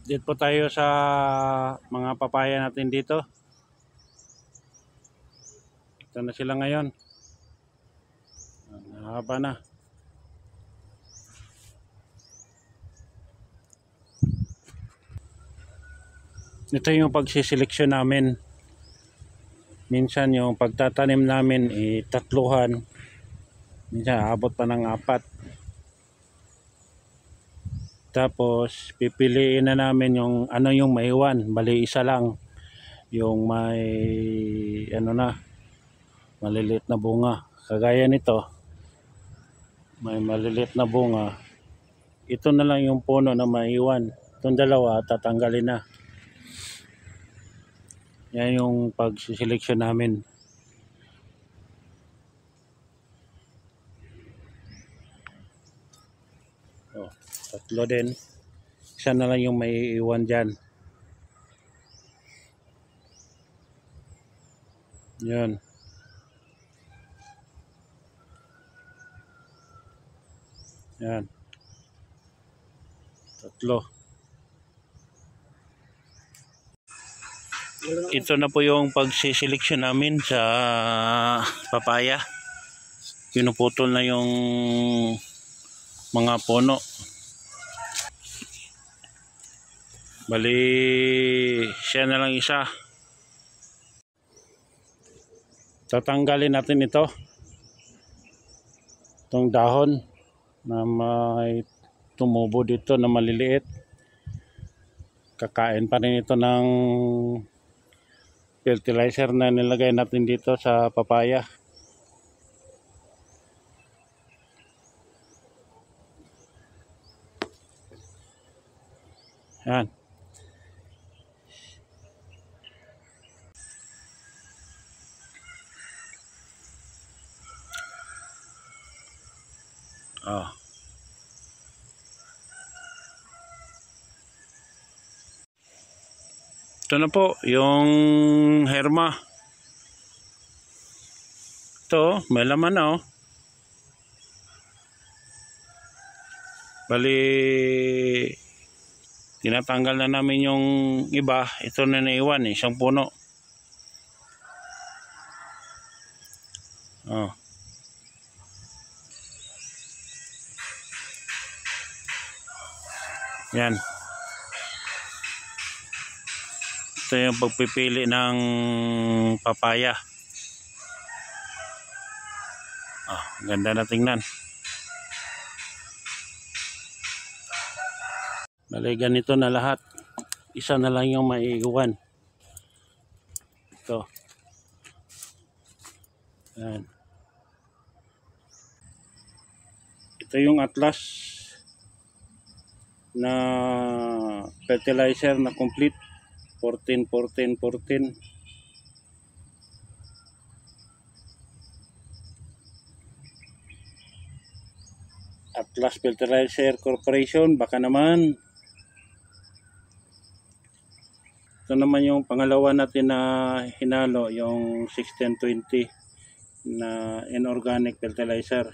Update po tayo sa mga papaya natin dito. Ito na sila ngayon. Nahaba na. Ito yung pagsiseleksyon namin. Minsan yung pagtatanim namin tatluhan. Minsan abot pa ng 4. Tapos pipiliin na namin yung ano yung maiwan. Bali isa lang. Yung may ano na, maliliit na bunga. Kagaya nito. May maliliit na bunga. Ito na lang yung puno na maiwan. Itong dalawa tatanggalin na. Yan yung pagsiseleksyon namin. Oh, 3 din. Isa na lang yung may iwan dyan. Yan. Yan. 3. Ito na po yung pagsiseleksyon namin sa papaya. Pinuputol na yung mga puno. Bali siya na lang isa. Tatanggalin natin ito. Itong dahon na may tumubo dito na maliliit. Kakain pa rin ito ng fertilizer na nilagay natin dito sa papaya. Yan. Oh. Ito na po yung herma. Ito, may laman na oh. Bali tinatanggal na namin yung iba. Ito na naiwan, isang puno. Oh. Yan. Ito yung pagpipili ng papaya. Ganda na tingnan. Bali ganito na lahat. Isa na lang yung maiiwan. Ito. Yan. Ito yung atlas na fertilizer na complete. 14. Atlas Fertilizer Corporation, baka naman. Ito naman yung pangalawa natin na hinalo, yung 1620 na inorganic fertilizer.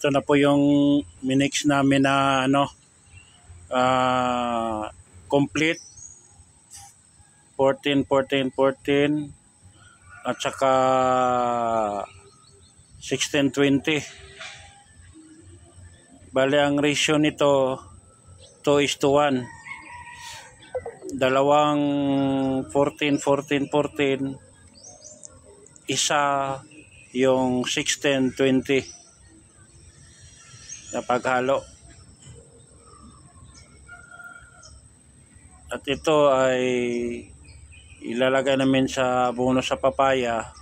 Ito na po yung minix namin na ano, complete 14 at saka 1620. Bale ang ratio nito 2:1. Dalawang 14, isa yung 1620 na paghalo. At ito ay ilalagay namin sa buno sa papaya.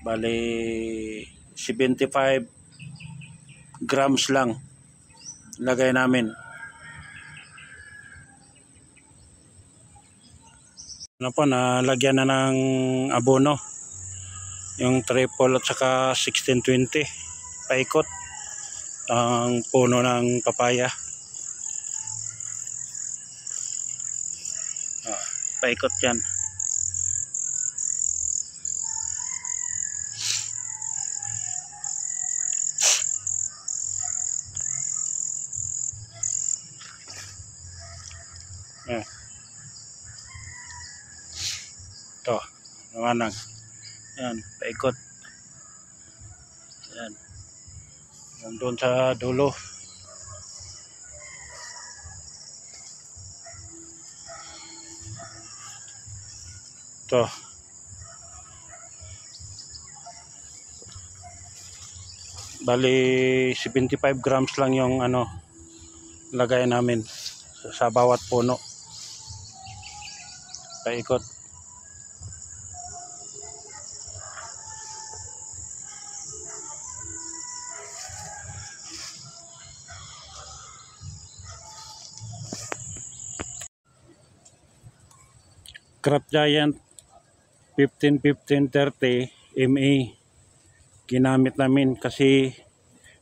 Bali 75 grams lang lagay namin. Ano po, nalagyan na ng abono yung triple at saka 1620 paikot ang puno ng papaya. Paikot yan. Manang. Yan, paikot. Yan. Nandun sa dulo. Ito. Bali 75 grams lang yung lagay namin sa bawat puno. Paikot. Crop Giant 15-15-30 MA ginamit namin kasi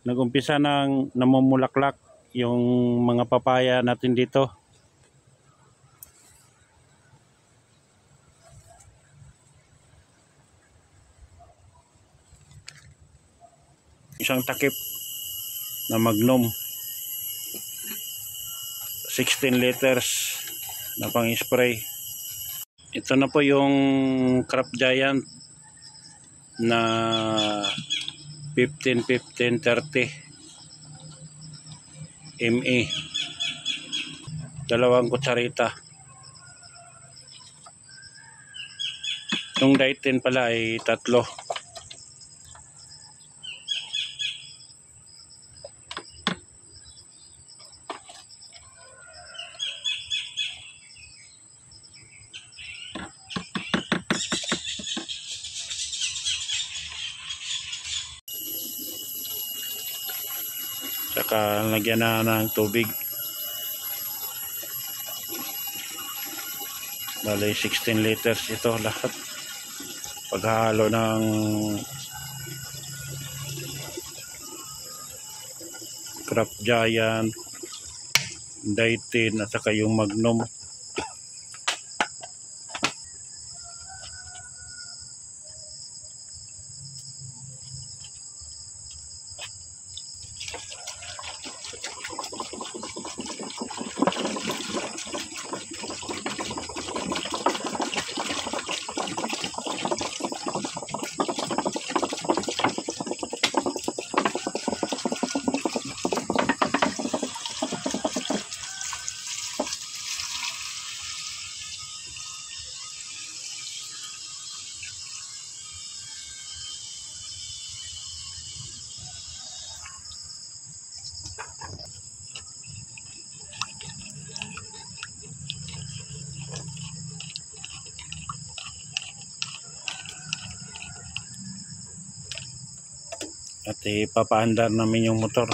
nagumpisa nang namumulaklak yung mga papaya natin dito. Isang takip na Magnum 16 liters na pang spray. Ito na po yung Crop Giant na 15-15-30 MA, 2 kutsarita. Yung Daitin pala ay 3. Saka lagyan na ng tubig. Bali 16 liters ito lahat. Paghalo ng Crop Giant, Daitin at saka yung Magnum. At ipapaandar namin yung motor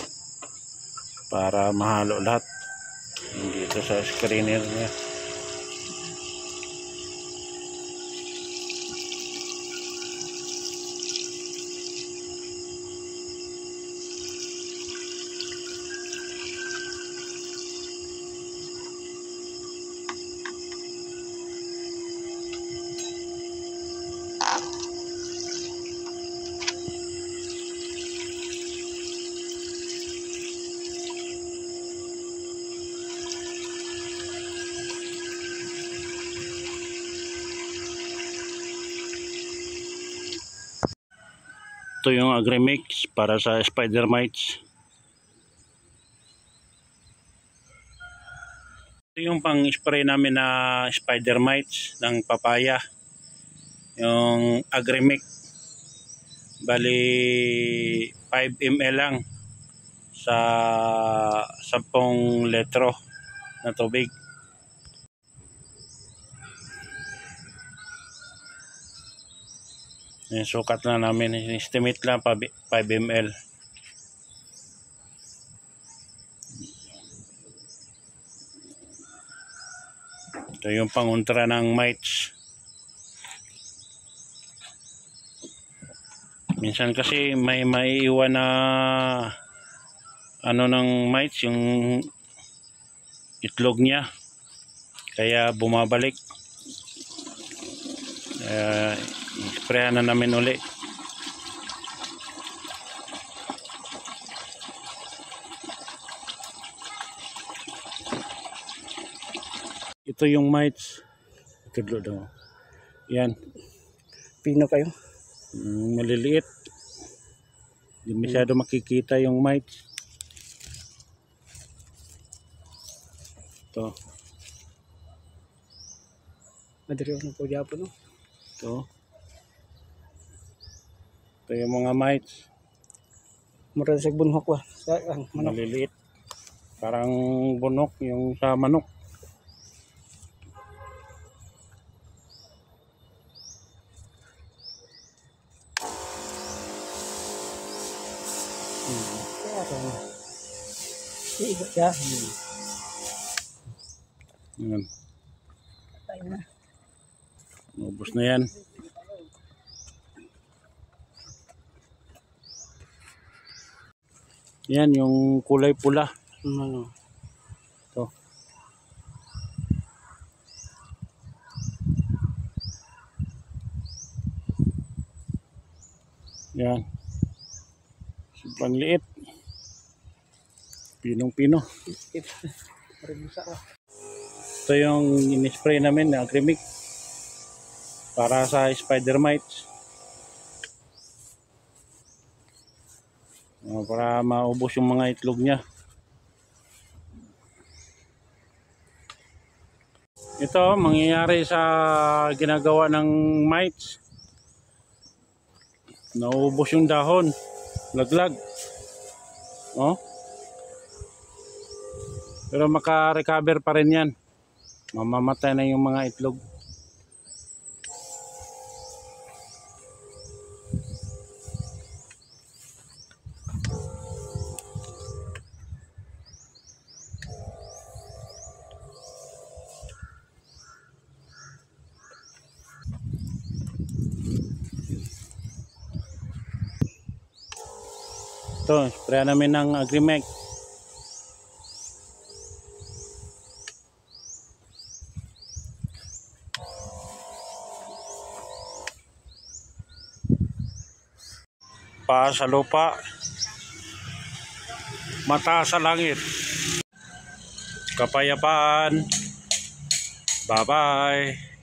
para mahalo lahat dito sa screener niya. Ito yung Agrimix para sa spider mites. Ito yung pang spray namin na spider mites ng papaya, yung Agrimix. Bali 5 ml lang sa 10 litro na tubig. Yung sukat lang namin, estimate lang 5 ml. Ito yung panguntra ng mites. Minsan kasi may maiiwan na ng mites, yung itlog niya, kaya bumabalik. Sprayan na namin uli. Ito yung mites. Tudlo daw. Yan. pino kayo. Maliliit. Hindi masyado makikita yung mites. Ito. Madiri ako po diapo no. Ito. Ito yung mga mites. Mura sa bunhok wa. Sa manok. Maliliit. Parang bunok yung sa manok. Iigot siya. Yan. Tayo na. Ubus na yan. Yan yung kulay pula. Ano? Ito. Yan. Sobrang liit. Pinong-pino. Ito yung in-spray namin na Agrimic para sa spider mites. Para maubos yung mga itlog niya. Ito mangyayari sa ginagawa ng mites. Naubos yung dahon, laglag. Oh. Pero maka-recover pa rin yan. Mamamatay na yung mga itlog. Ito, sprayan namin ng Agrimic. Paa sa lupa, mata sa langit. Kapayapaan. Bye-bye.